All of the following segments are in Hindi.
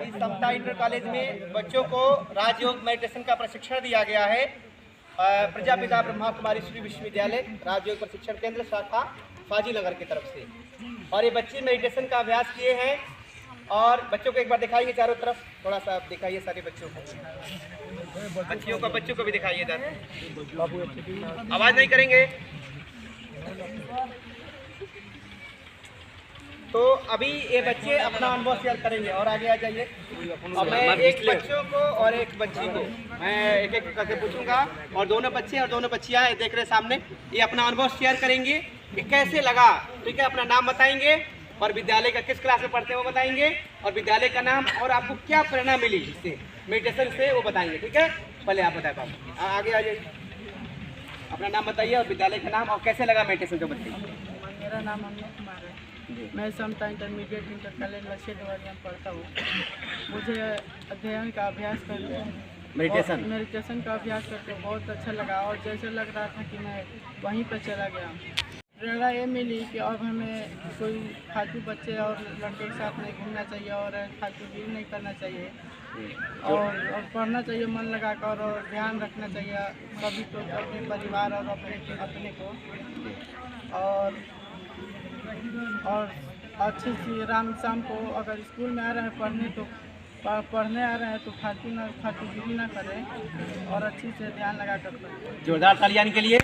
इस समता इंटर कॉलेज में बच्चों को राजयोग मेडिटेशन का प्रशिक्षण दिया गया है। प्रजापिता ब्रह्मा कुमारी श्री विश्वविद्यालय राजयोग प्रशिक्षण केंद्र शाखा फाजिलनगर की तरफ से, और ये बच्चे मेडिटेशन का अभ्यास किए हैं। और बच्चों को एक बार दिखाइए चारों तरफ, थोड़ा सा दिखाइए सारे बच्चों को, बच्चों को भी दिखाइए इधर। आवाज़ नहीं करेंगे तो अभी ये बच्चे अपना अनुभव शेयर करेंगे। और आगे आ जाइए। अब मैं एक बच्चों को और एक बच्ची को मैं एक एक करके पूछूंगा, और दोनों बच्चे और दोनों बच्चियां देख रहे सामने, ये अपना अनुभव शेयर करेंगे कि कैसे लगा। ठीक है, अपना नाम बताएंगे और विद्यालय का किस क्लास में पढ़ते हैं वो बताएंगे, और विद्यालय का नाम और आपको क्या प्रेरणा मिली इससे मेडिटेशन से वो बताएंगे। ठीक है, पहले आप बताए पापा, आगे आ जाइए। अपना नाम बताइए और विद्यालय का नाम और कैसे लगा मेडिटेशन जो बताइए। मेरा नाम अमित कुमार है। मैं समता इंटरमीडिएट इंटर कॉलेज लक्ष्य में पढ़ता हूँ। मुझे अध्ययन का अभ्यास करके मेडिटेशन का अभ्यास करके बहुत अच्छा लगा, और जैसे लग रहा था कि मैं वहीं पर चला गया। प्रेरणा ये मिली कि अब हमें कोई फालतू बच्चे और लड़के के साथ नहीं घूमना चाहिए, और फालतूगिरी नहीं करना चाहिए, और पढ़ना चाहिए मन लगाकर, और ध्यान रखना चाहिए सभी को, अपने परिवार और अपने को, और अच्छी सी राम शाम को अगर स्कूल में आ रहे हैं पढ़ने आ रहे हैं तो फालतूगिरी ना करें, और अच्छी से ध्यान लगा कर पढ़ें। जोरदार तालियां के लिए।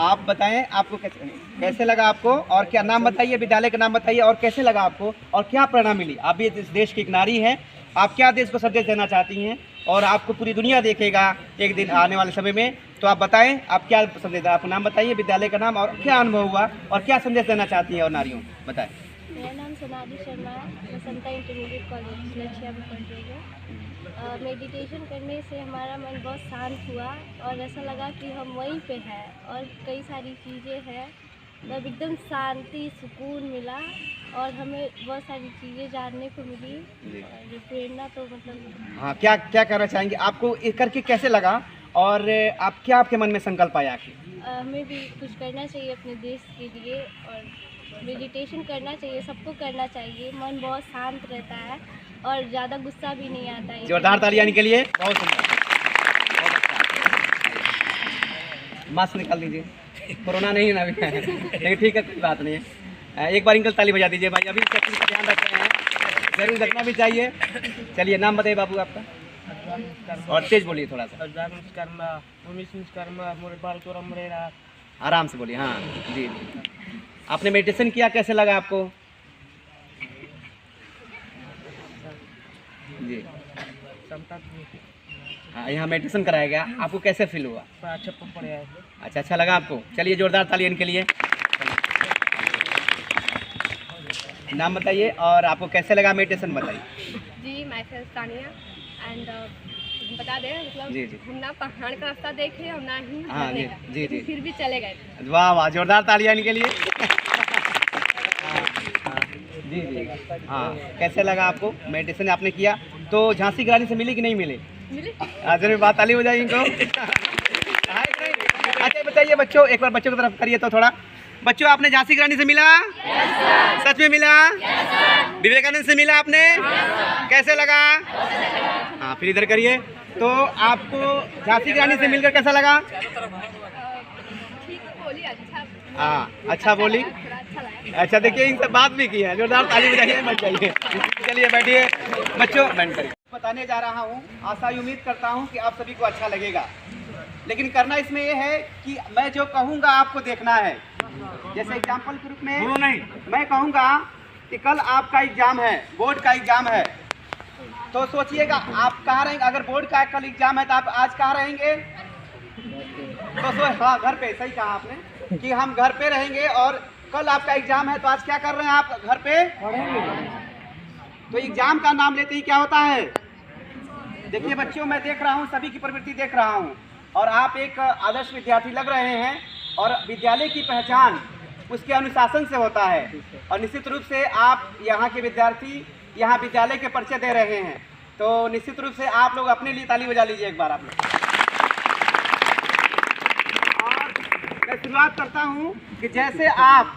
आप बताएं आपको कैसे लगा आपको, और क्या नाम बताइए, विद्यालय का नाम बताइए, और कैसे लगा आपको, और क्या प्रेरणा मिली। आप भी इस देश की एक नारी हैं, आप क्या देश को संदेश देना चाहती हैं, और आपको पूरी दुनिया देखेगा एक दिन आने वाले समय में, तो आप बताएं आप क्या संदेश, आपका नाम बताइए, विद्यालय का नाम, और क्या अनुभव हुआ, और क्या संदेश देना चाहती हैं और नारियों बताएं। मेरा नाम सोनाली शर्मा है, मैं समता इंटरमीडिएट कॉलेज लक्ष्य में पढ़ रही हूँ। मेडिटेशन करने से हमारा मन बहुत शांत हुआ, और ऐसा लगा कि हम वहीं पे हैं, और कई सारी चीज़ें हैं, मतलब एकदम शांति सुकून मिला, और हमें बहुत सारी चीज़ें जानने को मिली, और प्रेरणा तो मतलब। हाँ, क्या क्या करना चाहेंगे, आपको ये करके कैसे लगा, और आप क्या आपके मन में संकल्प आया कि हमें भी कुछ करना चाहिए अपने देश के लिए, और मेडिटेशन करना चाहिए, सबको करना चाहिए। मन बहुत शांत रहता है और ज़्यादा गुस्सा भी नहीं आता है। जोरदार तालियां के लिए। बहुत सुंदर, मास्क निकाल दीजिए, कोरोना नहीं है ना अभी, लेकिन ठीक है, कोई बात नहीं है। एक बार इनकल ताली बजा दीजिए भाई, अभी सेफ्टी का ध्यान रख रहे हैं, जरूर रखना भी चाहिए। चलिए, नाम बताइए बाबू आपका, और तेज बोलिए थोड़ा सा। आराम से बोलिए। हाँ जी, आपने मेडिटेशन किया, कैसे लगा आपको जी? हाँ, यहाँ मेडिटेशन कराया गया, आपको कैसे फील हुआ? अच्छा लगा आपको। चलिए, जोरदार तालियां इनके लिए। नाम बताइए और आपको कैसे लगा मेडिटेशन बताइए। जी, मैं तानिया, एंड बता दें मतलब जी हम ना पहाड़ का रास्ता देखे और ना ही हाँ जी, फिर भी चले गए। वाह वाह, जोरदार तालियां इनके लिए। जी, हाँ, कैसे लगा आपको मेडिटेशन आपने किया? तो झांसी की रानी से मिली कि नहीं मिले? जरूर बात ताली हो जाए इनको। अच्छा बताइए बच्चों, एक बार बच्चों की तरफ करिए तो थोड़ा। बच्चों, आपने झांसी की रानी से मिला? सच में मिला? विवेकानंद से मिला आपने? कैसे लगा? हाँ, फिर इधर करिए। तो आपको झांसी की रानी से मिलकर कैसा लगा? हाँ, अच्छा बोली। अच्छा, देखिए इनसे बात भी की है, जोरदार ताली बजाइए, मत जाइए। चलिए बैठिए बच्चों, बैठ करिए। बताने जा रहा हूँ, आशा उम्मीद करता हूँ कि आप सभी को अच्छा लगेगा, लेकिन करना इसमें यह है कि मैं जो कहूँगा आपको देखना है। जैसे एग्जाम्पल के रूप में मैं कहूँगा कि कल आपका एग्जाम है, बोर्ड का एग्जाम है, तो सोचिएगा आप कहाँ रहेंगे। अगर बोर्ड का कल एग्जाम है तो आप आज कहाँ रहेंगे? तो हाँ, घर पे। सही कहा आपने कि हम घर पे रहेंगे, और कल आपका एग्जाम है तो आज क्या कर रहे हैं आप? घर पे पढ़ेंगे। तो एग्जाम का नाम लेते ही क्या होता है? देखिए बच्चों, मैं देख रहा हूँ, सभी की प्रवृत्ति देख रहा हूँ, और आप एक आदर्श विद्यार्थी लग रहे हैं, और विद्यालय की पहचान उसके अनुशासन से होता है, और निश्चित रूप से आप यहाँ के विद्यार्थी यहाँ विद्यालय के परिचय दे रहे हैं, तो निश्चित रूप से आप लोग अपने लिए ताली बजा लीजिए एक बार आप लोग। और मैं शुरुआत करता हूँ कि जैसे आप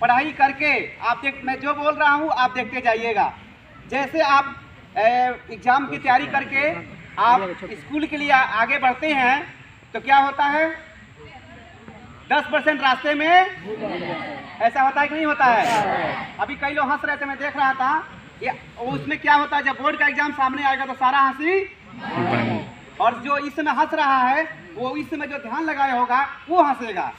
पढ़ाई करके आप मैं जो बोल रहा हूँ आप देखते जाइएगा। जैसे आप एग्ज़ाम की तैयारी करके आप स्कूल के लिए आगे बढ़ते हैं तो क्या होता है, 10% रास्ते में ऐसा होता है कि नहीं होता है। अभी कई लोग हंस रहे थे, मैं देख रहा था, ये उसमें क्या होता है, जब बोर्ड का एग्जाम सामने आएगा तो सारा हंसी, और जो इस समय हंस रहा है वो इस समय जो ध्यान लगाया होगा वो हंसेगा।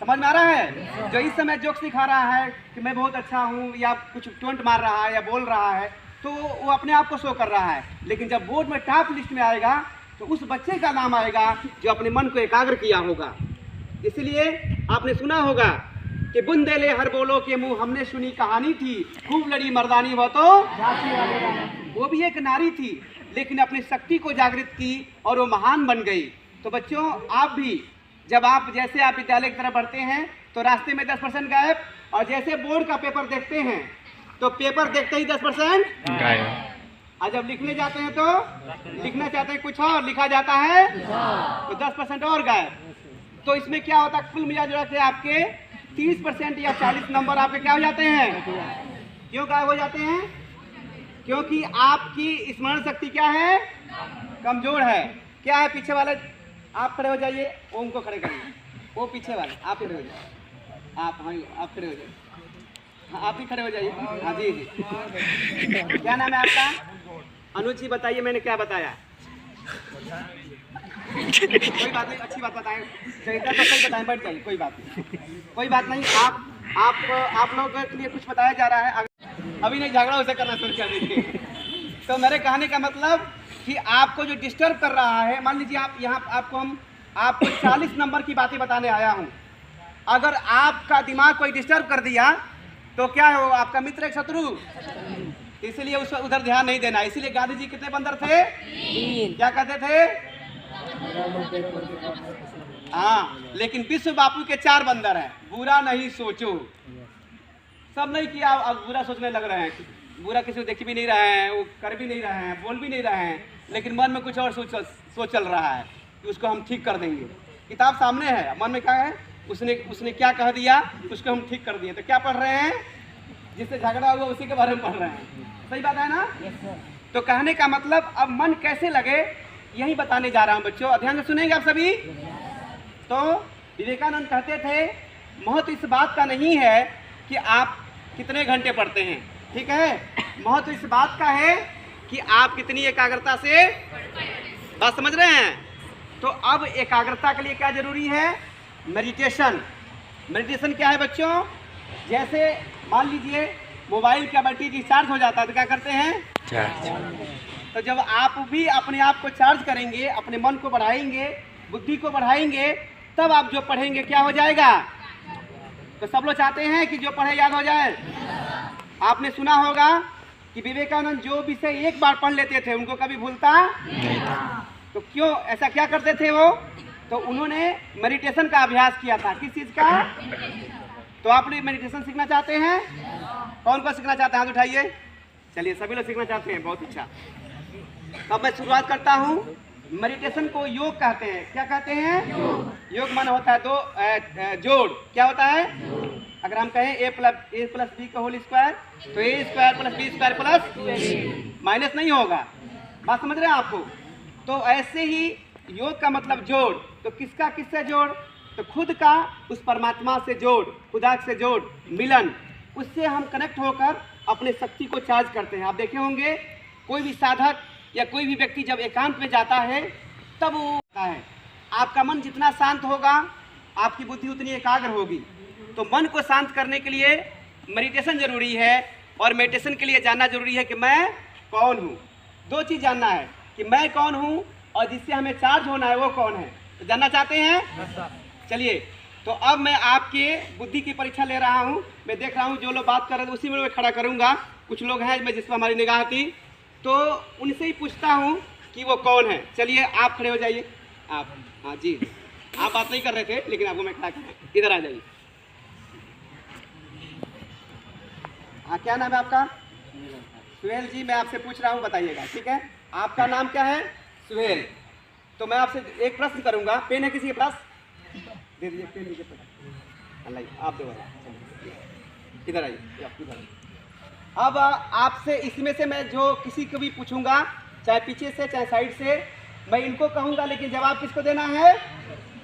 समझ में आ रहा है? जो इस समय जोक सिखा रहा है कि मैं बहुत अच्छा हूँ या कुछ टोंट मार रहा है या बोल रहा है तो वो अपने आप को शो कर रहा है, लेकिन जब बोर्ड में टॉप लिस्ट में आएगा तो उस बच्चे का नाम आएगा जो अपने मन को एकाग्र किया होगा। इसलिए आपने सुना होगा कि बुंदेले हर बोलो के मुंह, हमने सुनी कहानी थी, खूब लड़ी मर्दानी वो तो वो भी एक नारी थी लेकिन अपनी शक्ति को जागृत की और वो महान बन गई। तो बच्चों आप भी जब आप जैसे आप विद्यालय की तरफ बढ़ते हैं तो रास्ते में 10% गायब, और जैसे बोर्ड का पेपर देखते हैं तो पेपर देखते ही 10% गायब, और जब लिखने जाते हैं तो लिखना चाहते हैं कुछ और, लिखा जाता है तो 10% और गायब। तो इसमें क्या होता है, कुल मिला जुला के आपके 30% या 40 नंबर आपके क्या हो जाते हैं। क्यों गायब हो जाते हैं? क्योंकि आपकी स्मरण शक्ति क्या है, कमजोर है। क्या है, पीछे वाले आप खड़े हो जाइए, ओम को खड़े करिए, वो पीछे वाले आप खड़े हो जाइए, आप हाँ आप खड़े हो जाइए, हाँ आप ही खड़े हो जाइए। हाँ जी जी, क्या नाम है आपका? अनुज जी बताइए मैंने क्या बताया? कोई बात नहीं, अच्छी बात बताएं, सही तो सही बताएं, बैठ जाइए, कोई बात नहीं, कोई बात नहीं। आप लोगों के लिए कुछ बताया जा रहा है, अभी नहीं झगड़ा उसे करना शुरू कर दीजिए। तो मेरे कहने का मतलब कि आपको जो डिस्टर्ब कर रहा है, मान लीजिए आप यहाँ आपको 40 नंबर की बातें बताने आया हूँ, अगर आपका दिमाग कोई डिस्टर्ब कर दिया तो क्या है, वो आपका मित्र एक शत्रु, इसलिए उस उधर ध्यान नहीं देना। इसीलिए गांधी जी कितने बंदर थे? 3। क्या कहते थे? हाँ, लेकिन विश्व बापू के 4 बंदर हैं। बुरा नहीं सोचो, सब नहीं किया, अब बुरा सोचने लग रहे हैं। बुरा किसी को देख भी नहीं रहे हैं, वो कर भी नहीं रहे हैं, बोल भी नहीं रहे हैं, लेकिन मन में कुछ और सोच चल रहा है कि उसको हम ठीक कर देंगे। किताब सामने है, मन में क्या है, उसने क्या कह दिया, उसको हम ठीक कर दिए। तो क्या पढ़ रहे हैं? जिससे झगड़ा हुआ उसी के बारे में पढ़ रहे हैं। सही बात है ना? तो कहने का मतलब अब मन कैसे लगे यही बताने जा रहा हूँ बच्चों, ध्यान से सुनेंगे आप सभी। तो विवेकानंद कहते थे, महत्व इस बात का नहीं है कि आप कितने घंटे पढ़ते हैं, ठीक है, महत्व इस बात का है कि आप कितनी एकाग्रता से, बात समझ रहे हैं? तो अब एकाग्रता के लिए क्या जरूरी है? मेडिटेशन। मेडिटेशन क्या है बच्चों? जैसे मान लीजिए मोबाइल का बैटरी डिस्चार्ज हो जाता है तो क्या करते हैं? चार्ज। तो जब आप भी अपने आप को चार्ज करेंगे, अपने मन को बढ़ाएंगे, बुद्धि को बढ़ाएंगे, तब आप जो पढ़ेंगे क्या हो जाएगा? तो सब लोग चाहते हैं कि जो पढ़े याद हो जाए। आपने सुना होगा कि विवेकानंद जो विषय एक बार पढ़ लेते थे उनको कभी भूलता नहीं था। तो क्यों ऐसा क्या करते थे वो? तो उन्होंने मेडिटेशन का अभ्यास किया था। किस चीज़ का? तो आप लोग मेडिटेशन सीखना चाहते हैं? कौन कौन सीखना चाहते हैं? हाथ उठाइए। चलिए सभी लोग सीखना चाहते हैं, बहुत अच्छा। अब मैं शुरुआत करता हूँ। मेडिटेशन को योग कहते हैं। क्या कहते हैं? योग माना होता है दो जोड़। क्या होता है? अगर हम कहें a प्लस बी का होल स्क्वायर तो a square plus B square plus minus नहीं होगा। बात समझ रहे हैं आपको? तो ऐसे ही योग का मतलब जोड़। तो किसका किससे जोड़? तो खुद का उस परमात्मा से जोड़, खुदा से जोड़, मिलन, उससे हम कनेक्ट होकर अपने शक्ति को चार्ज करते हैं। आप देखे होंगे कोई भी साधक या कोई भी व्यक्ति जब एकांत में जाता है तब वो होता है। आपका मन जितना शांत होगा आपकी बुद्धि उतनी एकाग्र होगी। तो मन को शांत करने के लिए मेडिटेशन जरूरी है, और मेडिटेशन के लिए जानना जरूरी है कि मैं कौन हूँ। दो चीज़ जानना है कि मैं कौन हूँ और जिससे हमें चार्ज होना है वो कौन है। तो जानना चाहते हैं? चलिए, तो अब मैं आपके बुद्धि की परीक्षा ले रहा हूँ। मैं देख रहा हूँ जो लोग बात कर रहे हैं उसी में मैं खड़ा करूँगा। कुछ लोग हैं मैं जिस पर हमारी निगाह थी तो उनसे ही पूछता हूँ कि वो कौन है। चलिए आप खड़े हो जाइए। आप, हाँ जी, आप बात नहीं कर रहे थे लेकिन आपको मैं खड़ा कर, इधर आ जाइए। हाँ, क्या नाम है आपका? सुहेल जी, मैं आपसे पूछ रहा हूँ, बताइएगा, ठीक है? आपका नाम क्या है? सुहेल। तो मैं आपसे एक प्रश्न करूँगा। पेन है किसी के पास? दे दीजिए पेन, लीजिए। अल्लाह आप दो। इधर आइए, इधर आइए। अब आपसे इसमें से मैं जो किसी को भी पूछूंगा, चाहे पीछे से चाहे साइड से, मैं इनको कहूंगा, लेकिन जवाब किसको देना है?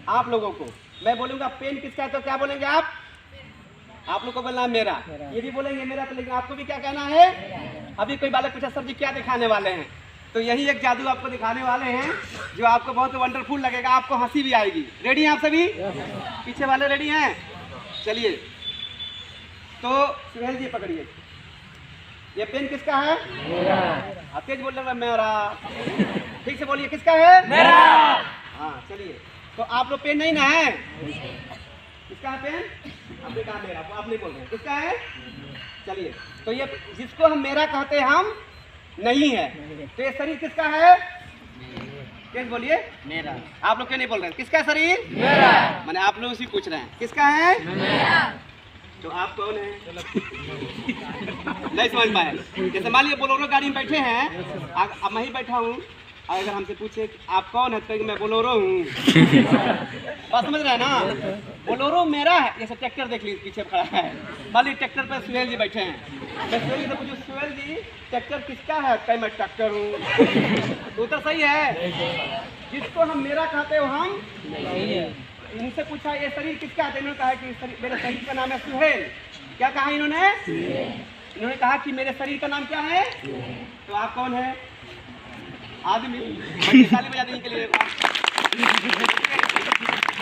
आप लोगों को। मैं बोलूंगा पेन किसका है, तो क्या बोलेंगे आप लोग को बोलना है मेरा, ये भी बोलेंगे मेरा, तो लेकिन आपको भी क्या कहना है? अभी कोई बालक पूछा सर जी क्या दिखाने वाले हैं, तो यही एक जादू आपको दिखाने वाले हैं जो आपको बहुत वंडरफुल लगेगा, आपको हंसी भी आएगी। रेडी हैं आप सभी? पीछे वाले रेडी हैं? चलिए, तो सुहेल जी पकड़िए, ये पेन किसका है? मेरा। तेज बोल रहा मेरा, ठीक से बोलिए, किसका है? मेरा। हाँ चलिए, तो आप लोग पेन नहीं ना है? किसका है पेन? आपने कहा मेरा, तो आप नहीं बोल रहे, किसका है? चलिए, तो ये जिसको हम मेरा कहते हैं हम नहीं है, तो ये शरीर किसका है? तेज बोलिए, मेरा। आप लोग क्यों नहीं बोल रहे? किसका शरीर? मेरा। मैंने आप लोग उसी पूछ रहे हैं, किसका है? मेरा। तो आप कौन है? नहीं समझ पाए। जैसे मान लीजिए बोलोरो गाड़ी में बैठे हैं, अब मैं ही बैठा हूँ, और अगर हमसे पूछे आप कौन है, तो मैं बोलोरो हूँ। बात समझ रहे हैं ना? बोलोरो मेरा है। जैसे ट्रैक्टर देख लीजिए पीछे खड़ा है, मान लीजिए ट्रैक्टर पर सुहेल जी बैठे हैं, मैं सुहेल जी से पूछूँ सुहेल जी ट्रैक्टर किसका है, कहीं मैं ट्रैक्टर हूँ, तो सही है। जिसको हम मेरा कहते हो हम नहीं है। इनसे पूछा ये शरीर किसका है, इन्होंने कहा कि मेरे शरीर का नाम है सुहेल। क्या कहा इन्होंने? इन्होंने कहा कि मेरे शरीर का नाम क्या है। तो आप कौन है? आदमी। ताली बजा देने के लिए।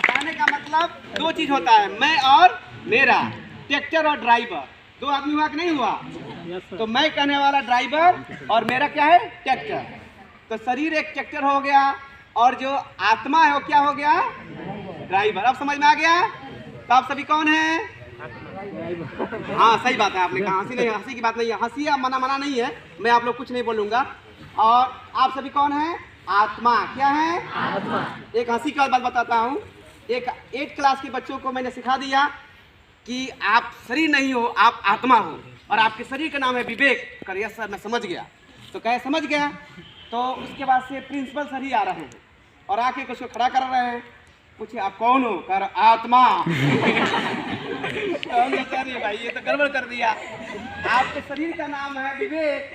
कहने का मतलब दो चीज होता है, मैं और मेरा, ट्रैक्टर और ड्राइवर, दो आदमी हुआ कि नहीं हुआ? तो मैं कहने वाला ड्राइवर और मेरा क्या है? ट्रैक्टर। तो शरीर एक ट्रैक्टर हो गया और जो आत्मा है वो क्या हो गया? ड्राइवर। अब समझ में आ गया? तो आप सभी कौन हैं? हाँ सही बात है, आपने कहा। हंसी नहीं, हंसी की बात नहीं है, हंसी मना नहीं है, मैं आप लोग कुछ नहीं बोलूंगा। और आप सभी कौन हैं? आत्मा। क्या है? आत्मा। एक हंसी की बात बताता हूँ। एक 8 क्लास के बच्चों को मैंने सिखा दिया कि आप शरीर नहीं हो, आप आत्मा हो, और आपके शरीर का नाम है विवेक। करिए सर मैं समझ गया। तो कहे समझ गया। तो उसके बाद से प्रिंसिपल सर ही आ रहे हैं और आके उसको खड़ा कर रहे हैं, पूछे आप कौन हो? कर आत्मा। अरे भाई ये तो गड़बड़ कर दिया, आपके शरीर का नाम है विवेक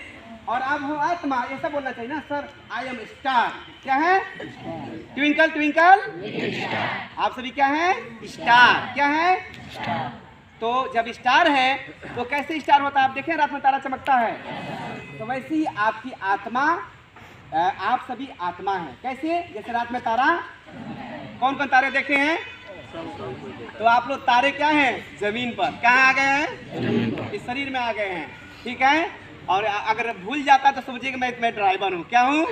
और आप हो आत्मा, ऐसा बोलना चाहिए ना सर। I am star. क्या है? Twinkle twinkle. आप सभी क्या है? स्टार। क्या है? तो जब स्टार है तो कैसे स्टार होता है? आप देखें रात में तारा चमकता है, तो वैसे ही आपकी आत्मा, आप सभी आत्मा हैं। कैसे? जैसे रात में तारा, कौन कौन तारे देखे हैं? तो आप लोग तारे क्या हैं? जमीन पर। कहाँ आ गए हैं? इस शरीर में आ गए हैं। ठीक है। और अगर भूल जाता तो समझिए कि मैं ड्राइवर हूँ। क्या हूँ?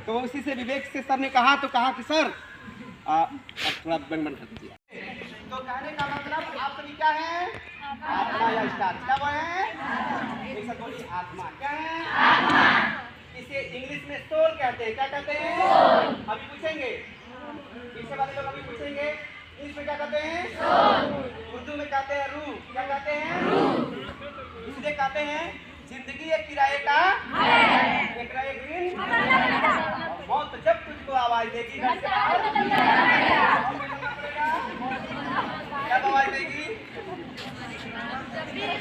तो उसी से विवेक से सर ने कहा, तो कहा कि सर अब थोड़ा बंद कर दीजिए। तो कहने का मतलब आप सभी क्या है? आत्मा या स्टार। क्या वो है? एक साथ बोलिए, आत्मा। क्या है? इसे इंग्लिश में सोल कहते हैं। क्या कहते हैं? अभी पूछेंगे, पीछे वाले लोग अभी पूछेंगे इंग्लिश में क्या कहते हैं? उर्दू में कहते हैं रूह। क्या कहते हैं? इसलिए कहते हैं जिंदगी एक किराए का है, एक दिन मौत जब तुझको आवाज देगी घर से बाहर कब आवाज देगी?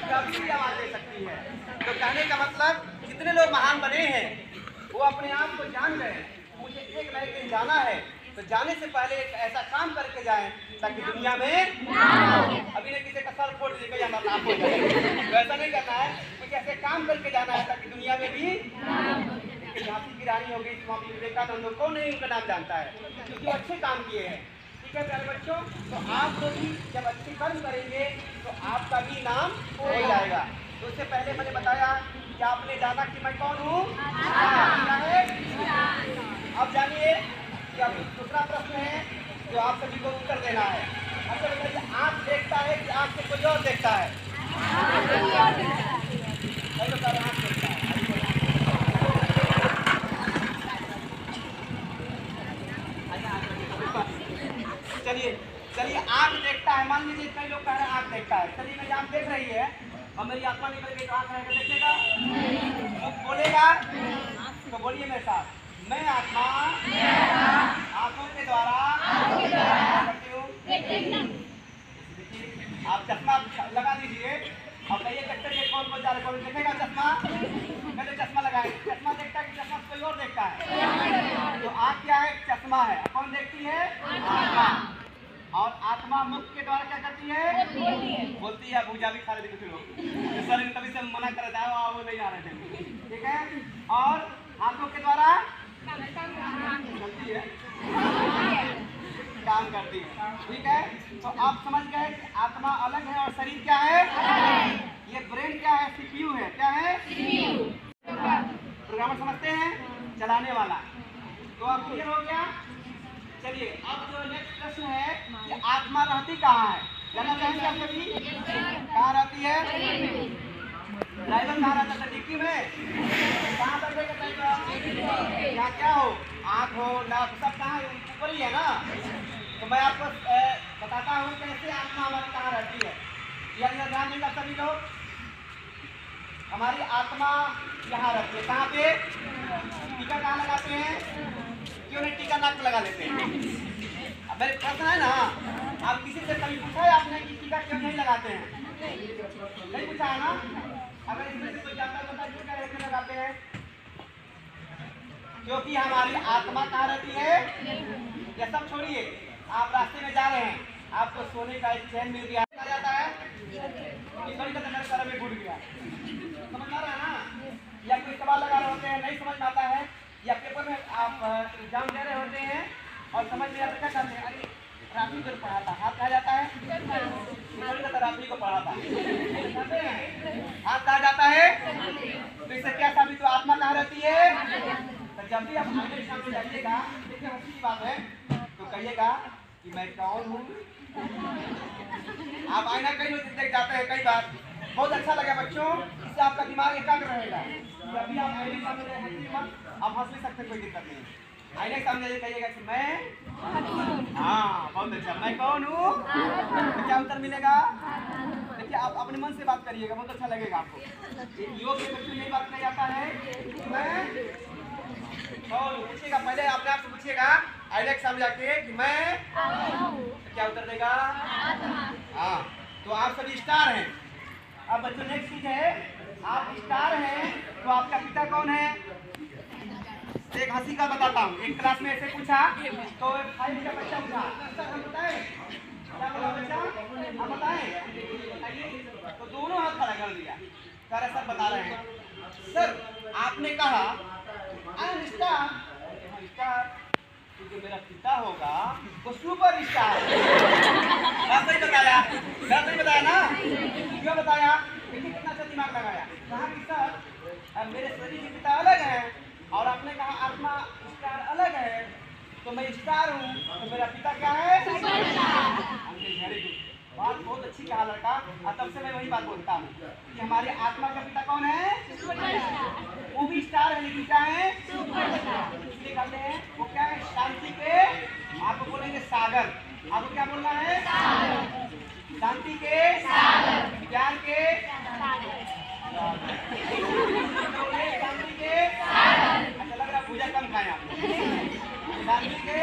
कभी आवाज दे सकती है। तो कहने का मतलब जितने लोग महान बने हैं वो अपने आप को जान गए, मुझे एक न एक दिन जाना है, तो जाने से पहले एक ऐसा काम करके जाएं ताकि दुनिया में अभी ने किसी का सर फोड़ दीजिएगा या मत आप हो जाए, तो ऐसा नहीं करना है। कुछ ऐसे काम करके जाना है ताकि दुनिया में भी झांसी की रानी हो गई, स्वामी विवेकानंद, कौन नहीं उनका नाम जानता है क्योंकि अच्छे काम किए हैं। ठीक है प्यारे बच्चों, तो आप लोग भी जब अच्छे कर्म करेंगे तो आपका भी नाम हो जाएगा। तो उससे पहले मैंने बताया कि आपने जाना कि मैं कौन हूँ, क्या है। अब जानिए कि अभी दूसरा प्रश्न है जो आप सभी को उत्तर देना है। अच्छा बताइए, आँख देखता है कि आँख से कोई और देखता है? आँख देखता है। चलिए आँख देखता है, मान लीजिए कई लोग कह रहे हैं आँख देखता है। चलिए मेरी आँख देख रही है और मेरी आत्मा निकल गई तो आँख रहेगा, देखेगा, मुख बोलेगा। तो बोलिए मेरे साथ, मैं आत्मा आँखों के द्वारा करती हूँ। आप चश्मा लगा लीजिए बोल जा रहे कौन देखेगा चश्मा? पहले चश्मा लगाए। चश्मा देखता है कि चश्मा कोई और देखता है? तो आँख क्या है? चश्मा है। कौन देखती है? आत्मा। और आत्मा मुख के द्वारा क्या करती है? बोलती है। भूजा भी खा रहे थे कुछ लोग, सर तभी से मना कर रहा था, वो नहीं आ रहे थे, ठीक है। और हाथों के द्वारा चलती है, काम करती है, ठीक है। तो आप समझ गए कि आत्मा अलग है और शरीर क्या है? ये ब्रेन क्या है? सीपीयू है। क्या है? प्रोग्रामर समझते हैं, चलाने वाला। तो अब क्लियर हो गया। चलिए अब जो नेक्स्ट प्रश्न है कि आत्मा रहती कहाँ है? जानना चाहेंगे आप सभी? कहाँ रहती है? ड्राइवर कहाँ रहता है? डिक्की में। कहाँ बैठेगा ड्राइवर? यहाँ क्या हो? आँख हो, नाक, सब कहाँ ऊपर ही है ना। तो मैं आपको बताता हूँ कैसे आत्मा हमारी कहाँ रहती है। यह ध्यान देंगे सभी लोग। हमारी आत्मा यहाँ रहती है। कहाँ पे? टीका कहाँ लगाते हैं? क्यों नहीं टीका नाक लगा लेते हैं? अब मेरे प्रश्न है ना, आप किसी से कभी पूछा है आपने कि टीका क्यों नहीं लगाते हैं? नहीं पूछा है ना? अगर इसमें से कोई जानता है बताइए टीका क्यों लगाते हैं? क्योंकि हमारी आत्मा कहाँ रहती है? ये सब छोड़िए, आप रास्ते में जा रहे हैं, आपको सोने का एक चैन मिल गया, आ जाता है सर में घुट गया, समझ आ रहा है ना? या कोई सवाल लगा रहे होते हैं, नहीं समझ में आता है, या पेपर में आप एग्जाम दे रहे होते हैं और समझ में आता क्या करते हैं? अरे रात्रि को पढ़ा था, हाथ कहा जाता है? रात्रि को पढ़ा था, हाथ कहा जाता है। तो इससे क्या साबित हुआ? आत्मा कहाँ रहती है? तो जब भी आप आईने के सामने जाइएगा, देखिए हंसी की बात है, तो कहिएगा कि मैं कौन हूँ। आप आईना कई लोग देख जाते हैं कई बार, बहुत अच्छा लगा बच्चों, इससे आपका दिमाग एकाग्र रहेगा। जब भी आप आईने के सामने हंसी मत, आप हंस भी सकते, कोई दिक्कत नहीं। आईने के सामने कहिएगा कि मैं, हाँ बहुत अच्छा, मैं कौन हूँ। तो क्या उत्तर मिलेगा? देखिए आप अपने मन से बात करिएगा, बहुत अच्छा लगेगा आपको। योग के बच्चों में बात किया जाता है मैं कौन हूँ। पूछिएगा पहले अपने आप से, पूछिएगा आईने के सामने जाके कि मैं, तो क्या उत्तर देगा? हाँ, तो आप सभी स्टार हैं। अब बच्चों नेक्स्ट चीज है, आप स्टार हैं तो आपका पिता कौन है? एक हंसी का बताता हूँ। एक क्लास में ऐसे पूछा तो 5 का बच्चा पूछा, सर हम बताएं क्या बोला बच्चा? हम बताएं? तो दोनों हाथ खड़ा कर दिया, सर सर बता रहे हैं। सर आपने कहा आई एम स्टार, जो मेरा पिता होगा वो सुपर स्टार। नहीं बताया, नहीं बताया ना? क्यों बताया? देखिए कितना अच्छा दिमाग लगाया। कहा कि सर मेरे शरीर के पिता अलग हैं और आपने कहा आत्मा स्टार अलग है, तो मैं स्टार हूँ, तो मेरा पिता क्या है? बात बहुत अच्छी कहा लड़का, और तब से मैं वही बात बोलता हूँ कि हमारी आत्मा का पिता कौन है? वो भी स्टार है, लेकिन क्या है? इसलिए कहते हैं वो क्या है? शांति के, आपको बोलेंगे सागर। आपको क्या बोलना है? शांति के, ज्ञान के, शांति के, अच्छा लग रहा पूजा कम खाए आप। शांति के,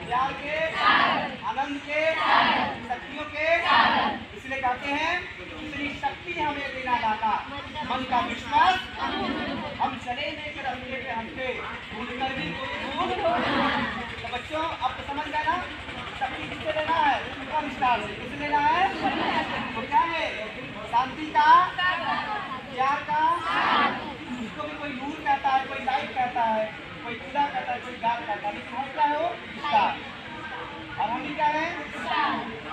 ज्ञान के, आनंद के, शक्तियों के, इसलिए कहते हैं इतनी शक्ति हमें देना दाता, मन का विश्वास हम चले लेकर अपने पे हंसते, भूलकर भी कोई भूल। तो बच्चों अब तो समझ गए ना, शक्ति किससे लेना है? सुपर स्टार से। किससे लेना है? तो क्या है? शांति का, प्यार का, इसको भी कोई नूर कहता है, कोई लाइट कहता है, कोई खुदा कहता है, कोई गाल कहता है, लेकिन हम क्या हो? स्टार। और हम भी क्या है?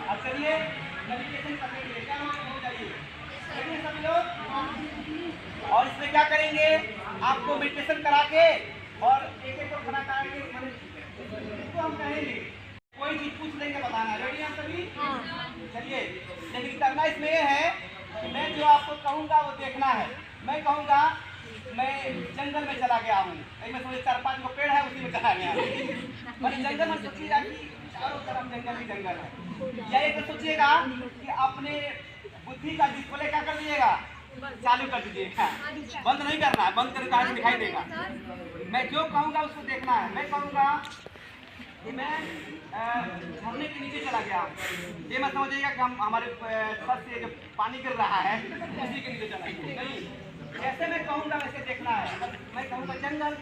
अब चलिए मेडिटेशन करने के लिए क्या हो जाइए सभी लोग। और इसमें क्या करेंगे? आपको मेडिटेशन करा के और एक को खड़ा करा के इसको हम कहेंगे, कोई चीज पूछ लेंगे, बताना। रेडी हैं सभी? चलिए, लेकिन करना इसमें ये है कि मैं जो आपको कहूँगा वो देखना है। मैं कहूँगा मैं जंगल में चला गया हूँ, मैं सोचे 4-5 को पेड़ है उसी में चला गया। मैंने जंगल में सोचिएगा कि चारों तरफ जंगल ही जंगल है, या एक सोचिएगा कि अपने बुद्धि का डिस्प्ले क्या कर दीजिएगा? चालू कर दीजिएगा, बंद नहीं करना है, बंद करके दिखाई देगा। मैं जो कहूँगा उसको देखना है। मैं कहूँगा कि मैं झरने के नीचे चला गया, ये मत समझिएगा कि हम हमारे छत से जो पानी गिर रहा है उसी के नीचे चला गया, नहीं। जैसे मैं कहूँगा वैसे देखना है। मैं कहूँगा जंगल,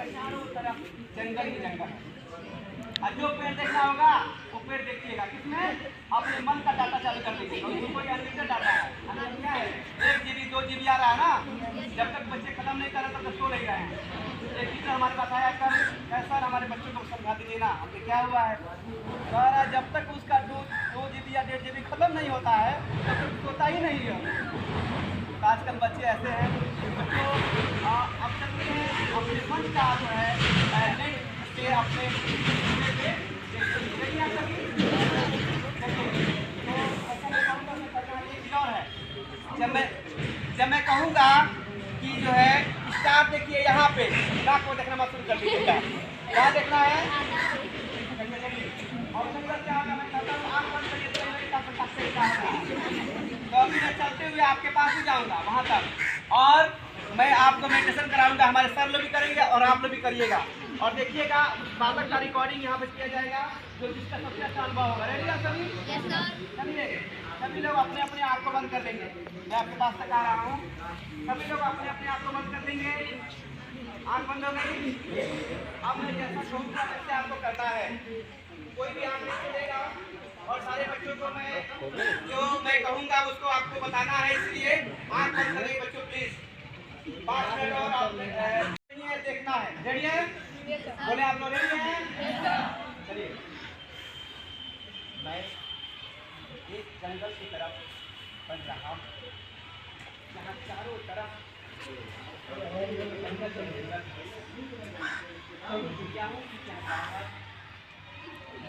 चारों तरफ जंगल ही जंगल है। और जो पेड़ देखना होगा वो पेड़ देखिएगा, किसमें? अपने मन का डाटा चालू कर दीजिएगा। कोई अनलिमिटेड डाटा है ना, क्या है? 1 GB 2 GB आ रहा है ना, जब तक बच्चे खत्म नहीं कर रहे तब तक सो नहीं रहे हैं। एक टीचर हमारे पास आया कर, सर हमारे बच्चों को समझा दीजिए ना। हमने क्या हुआ है? सारा जब तक उसका 2 GB या 1.5 GB खत्म नहीं होता है तब तक सोता ही नहीं है। आजकल बच्चे ऐसे हैं, बच्चों अब तक अपने मन का जो है नेट पे अपने जब मैं कहूँगा कि जो है स्टार देखिए यहाँ पे, नाक को देखना मत शुरू कर दीजिएगा। क्या देखना है? और क्या होगा? मैं कहता हूँ आँख बंद करिए तो अभी मैं चलते हुए आपके पास ही जाऊँगा वहाँ तक, और मैं आपको मेडिटेशन कराऊंगा। हमारे सर लोग भी करेंगे और आप लोग भी करिएगा। और देखिएगा बालक का रिकॉर्डिंग यहाँ पे किया जाएगा, जो जिसका सबसे अच्छा अनुभव होगा। रेडी है सभी? चलिए सभी लोग अपने अपने आँख को बंद कर देंगे। मैं आपके पास तक आ रहा हूँ, सभी लोग अपने अपने आँख को बंद कर देंगे। आँख बंद हो गई। अब मैं जैसा कहूँगा वैसे आपको करना है, कोई भी आँख नहीं खोलेगा। और सारे बच्चों को मैं जो मैं कहूँगा उसको आपको बताना है, इसलिए आँख बंद करेंगे बच्चों प्लीज। 5 मिनट और आप देखना है। रेडी है? बोले आप लोग रेडी हैं? चलिए मैं एक जंगल की तरफ बढ़ रहा हूँ, जहाँ चारों तरफ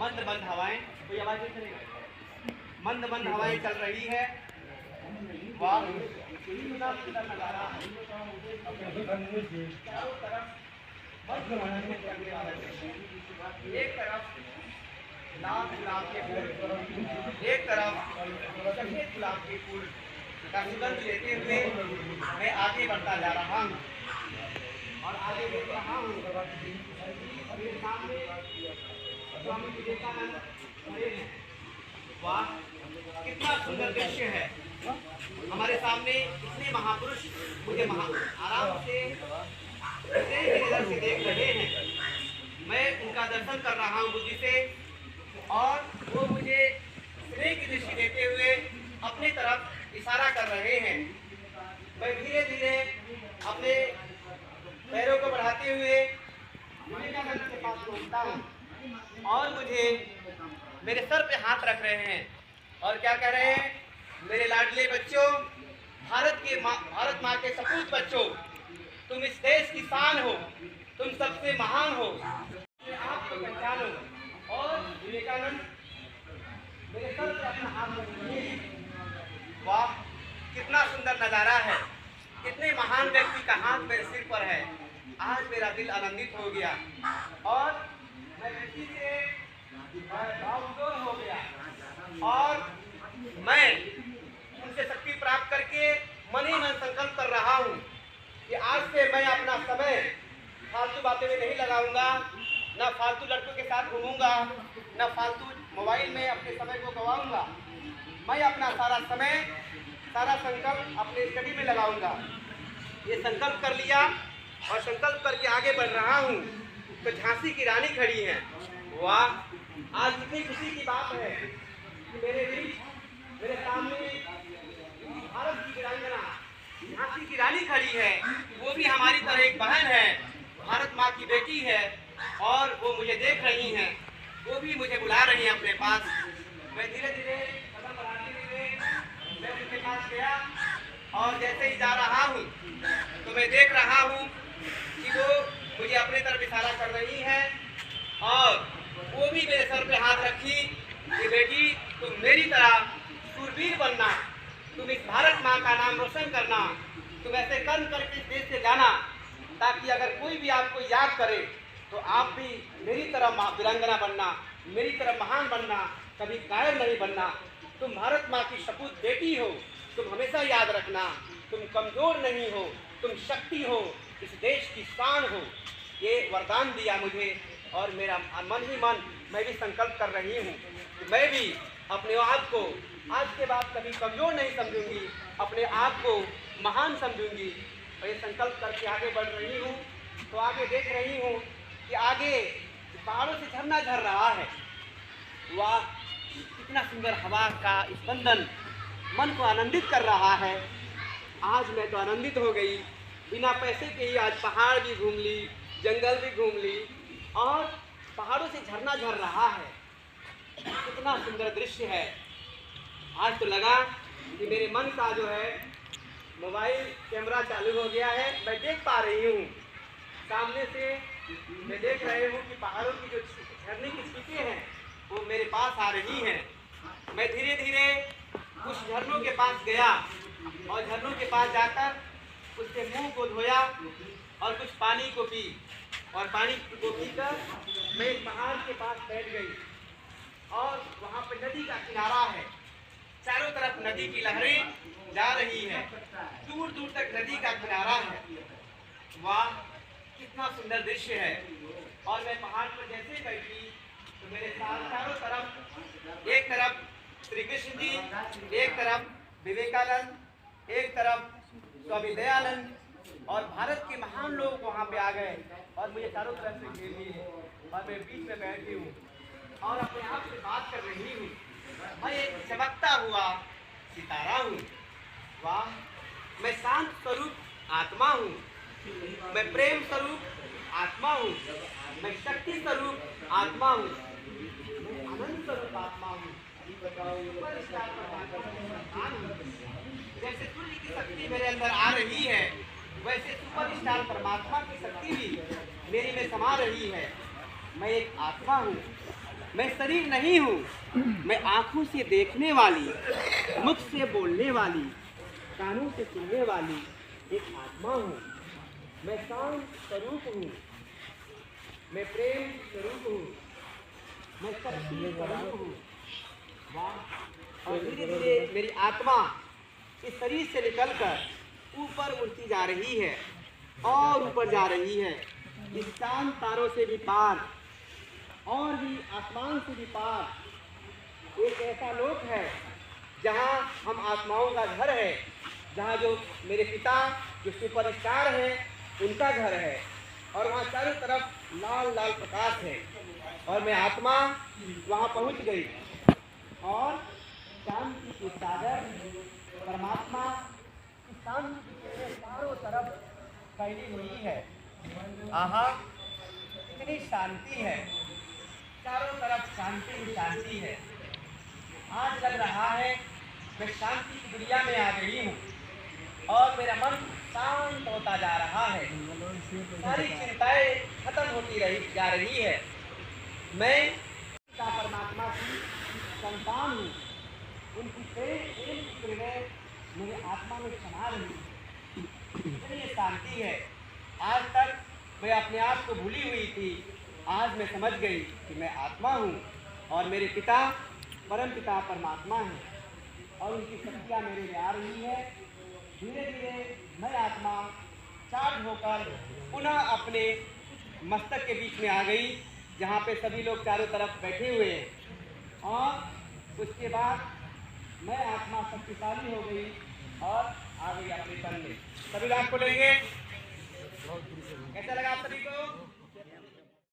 मंद मंद हवाएं, कोई आवाज नहीं करेगा, मंद मंद हवाएं चल रही है। वाह कितना सुंदर नजारा है। चारों तरफ एक तरफ लाल गुलाब के फूल, एक तरफ सफेद गुलाब के फूल का सुगंध लेते हुए मैं आगे बढ़ता जा रहा हूँ और आगे देख रहा हूँ मेरे सामने स्वामी विवेकानंद खड़े हैं। वाह कितना सुंदर दृश्य है। हमारे सामने इतने महापुरुष मुझे आराम से नजर से देख रहे हैं। मैं उनका दर्शन कर रहा हूँ बुद्धि से, और वो मुझे स्नेह की दृष्टि देते हुए अपनी तरफ इशारा कर रहे हैं। मैं धीरे धीरे अपने पैरों को बढ़ाते हुए विवेकानंद के पास पहुँचता हूँ, और मुझे मेरे सर पे हाथ रख रहे हैं और क्या कह रहे हैं? मेरे लाडले बच्चों, भारत माँ के सपूत बच्चों, तुम इस देश की शान हो, तुम सबसे महान हो, आपको पहचानो। और विवेकानंद मेरे सर पे अपना हाथ रखते हैं। वाह कितना सुंदर नज़ारा है। कितने महान व्यक्ति का हाथ मेरे सिर पर है। आज मेरा दिल आनंदित हो गया और मैं व्यक्ति से भावुक हो गया, और मैं उनसे शक्ति प्राप्त करके मन ही मन संकल्प कर रहा हूँ कि आज से मैं अपना समय फालतू बातें में नहीं लगाऊंगा, ना फालतू लड़कों के साथ घूमूंगा, ना फालतू मोबाइल में अपने समय को गवाऊंगा। मैं अपना सारा समय, सारा संकल्प अपने स्टडी में लगाऊंगा। ये संकल्प कर लिया और संकल्प करके आगे बढ़ रहा हूँ। तो झांसी की रानी खड़ी है। वाह आज इतनी खुशी की बात है कि मेरे सामने भारत की वीरांगना झांसी की रानी खड़ी है। वो भी हमारी तरह एक बहन है, भारत माँ की बेटी है, और वो मुझे देख रही हैं, वो भी मुझे बुला रही हैं अपने पास। मैं धीरे धीरे कदम बढ़ाते हुए मैं उनके पास गया, और जैसे ही जा रहा हूँ तो मैं देख रहा हूँ कि वो मुझे अपनी तरफ इशारा कर रही हैं, और वो भी मेरे सर पे हाथ रखी कि बेटी तुम मेरी तरह शूरवीर बनना, तुम इस भारत माँ का नाम रोशन करना, तुम ऐसे कर्म करके इस देश से जाना ताकि अगर कोई भी आपको याद करे तो आप भी मेरी तरह वीरांगना बनना, मेरी तरह महान बनना, कभी कायर नहीं बनना। तुम भारत माँ की सपूत बेटी हो, तुम हमेशा याद रखना, तुम कमज़ोर नहीं हो, तुम शक्ति हो, इस देश की शान हो। ये वरदान दिया मुझे और मेरा मन ही मन मैं भी संकल्प कर रही हूँ कि मैं भी अपने आप को आज के बाद कभी कमज़ोर नहीं समझूंगी, अपने आप को महान समझूंगी और ये संकल्प करके आगे बढ़ रही हूँ। तो आगे देख रही हूँ कि आगे पहाड़ों से झरना झर रहा है। वाह, कितना सुंदर हवा का स्पंदन मन को आनंदित कर रहा है। आज मैं तो आनंदित हो गई, बिना पैसे के ही आज पहाड़ भी घूम ली, जंगल भी घूम ली और पहाड़ों से झरना झर रहा है। कितना सुंदर दृश्य है। आज तो लगा कि मेरे मन का जो है मोबाइल कैमरा चालू हो गया है, मैं देख पा रही हूँ सामने से। मैं देख रही हूँ कि पहाड़ों की जो झरने की छींटें हैं वो मेरे पास आ रही हैं। मैं धीरे धीरे कुछ झरनों के पास गया और झरनों के पास जाकर उसके मुंह को धोया और कुछ पानी को पी और पानी को पीकर मैं एक पहाड़ के पास बैठ गई और वहाँ पे नदी का किनारा है। चारों तरफ नदी की लहरें जा रही है, दूर दूर तक नदी का किनारा है। वाह, कितना सुंदर दृश्य है। और मैं पहाड़ पर जैसे बैठी तो मेरे साथ चारों तरफ, एक तरफ श्री कृष्ण जी, एक तरफ विवेकानंद, एक तरफ स्वामी दयानंद और भारत के महान लोग वहाँ पे आ गए और मुझे चारों तरफ से घेर लिए और मैं बीच में बैठी हूँ और अपने आप से बात कर रही हूँ। मैं एक चमकता हुआ सितारा हूँ। वाह, मैं शांत स्वरूप आत्मा हूँ, मैं प्रेम स्वरूप आत्मा हूँ, मैं शक्ति स्वरूप आत्मा हूँ, मैं आनंद स्वरूप आत्मा हूँ। जैसे सूर्य की शक्ति मेरे अंदर आ रही है, वैसे सुपरस्टार परमात्मा की शक्ति भी मेरी में समा रही है। मैं एक आत्मा हूँ, मैं शरीर नहीं हूँ, मैं आँखों से देखने वाली, मुख से बोलने वाली, कानों से सुनने वाली एक आत्मा हूँ। मैं शांत स्वरूप हूँ, मैं प्रेम स्वरूप हूँ, मैं शक्ति स्वरूप हूँ। वाह, और धीरे धीरे मेरी आत्मा इस शरीर से निकलकर ऊपर उड़ती जा रही है और ऊपर जा रही है, इस चांद तारों से भी पार और भी आसमान से भी पार एक ऐसा लोक है जहाँ हम आत्माओं का घर है, जहाँ जो मेरे पिता जो सुपरस्टार हैं उनका घर है और वहाँ चारों तरफ लाल लाल प्रकाश है और मैं आत्मा वहाँ पहुँच गई और शांति की सागर परमात्मा की शांति के चारों तरफ फैली हुई है। आहा, इतनी शांति है, चारों तरफ शांति ही शांति है। आज लग रहा है मैं शांति की दुनिया में आ गई हूँ और मेरा मन शांत होता जा रहा है, सारी चिंताएं खत्म होती जा रही है। मैं परमात्मा की संतान हूँ, उनकी प्रेम मेरे आत्मा में समा रही है। इतनी शांति है। आज तक मैं अपने आप को भूली हुई थी, आज मैं समझ गई कि मैं आत्मा हूँ और मेरे पिता परम पिता परमात्मा हैं और उनकी शक्तियाँ मेरे में आ रही है। धीरे धीरे मैं आत्मा चार्ज होकर पुनः अपने मस्तक के बीच में आ गई, जहाँ पे सभी लोग चारों तरफ बैठे हुए हैं और उसके बाद मैं आत्मा शक्तिशाली हो गई और आ गई अपने तन में। सभी रात को लेंगे। कैसा लगा आप सभी को?